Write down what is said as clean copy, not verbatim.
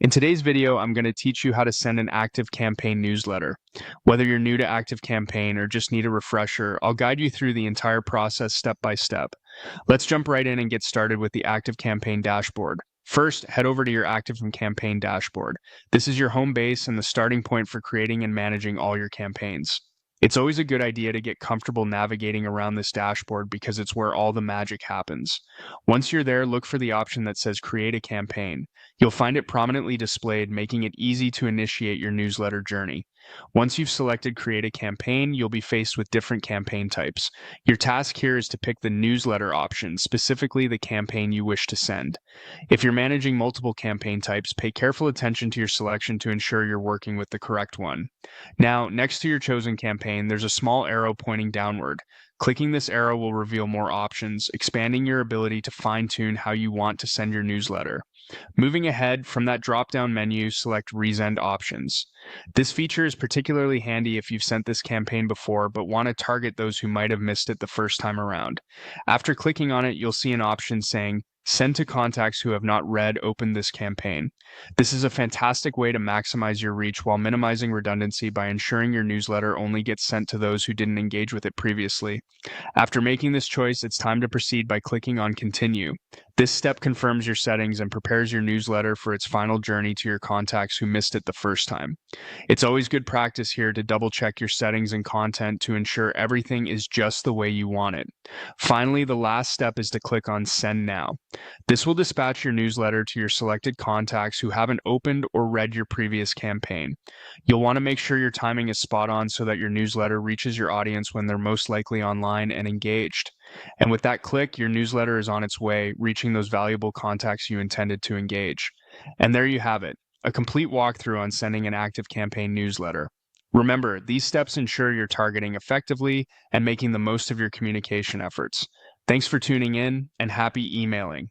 In today's video, I'm going to teach you how to send an ActiveCampaign newsletter. Whether you're new to ActiveCampaign or just need a refresher, I'll guide you through the entire process step by step. Let's jump right in and get started with the ActiveCampaign dashboard. First, head over to your ActiveCampaign dashboard. This is your home base and the starting point for creating and managing all your campaigns. It's always a good idea to get comfortable navigating around this dashboard because it's where all the magic happens. Once you're there, look for the option that says Create a Campaign. You'll find it prominently displayed, making it easy to initiate your newsletter journey. Once you've selected Create a Campaign, you'll be faced with different campaign types. Your task here is to pick the newsletter option, specifically the campaign you wish to send. If you're managing multiple campaign types, pay careful attention to your selection to ensure you're working with the correct one. Now, next to your chosen campaign, there's a small arrow pointing downward. Clicking this arrow will reveal more options, expanding your ability to fine-tune how you want to send your newsletter. Moving ahead, from that drop-down menu, select Resend Options. This feature is particularly handy if you've sent this campaign before but want to target those who might have missed it the first time around. After clicking on it, you'll see an option saying, Send to contacts who have not opened this campaign. This is a fantastic way to maximize your reach while minimizing redundancy by ensuring your newsletter only gets sent to those who didn't engage with it previously. After making this choice, it's time to proceed by clicking on Continue. This step confirms your settings and prepares your newsletter for its final journey to your contacts who missed it the first time. It's always good practice here to double-check your settings and content to ensure everything is just the way you want it. Finally, the last step is to click on Send Now. This will dispatch your newsletter to your selected contacts who haven't opened or read your previous campaign. You'll want to make sure your timing is spot on so that your newsletter reaches your audience when they're most likely online and engaged. And with that click, your newsletter is on its way, reaching those valuable contacts you intended to engage. And there you have it, a complete walkthrough on sending an ActiveCampaign newsletter. Remember, these steps ensure you're targeting effectively and making the most of your communication efforts. Thanks for tuning in, and happy emailing.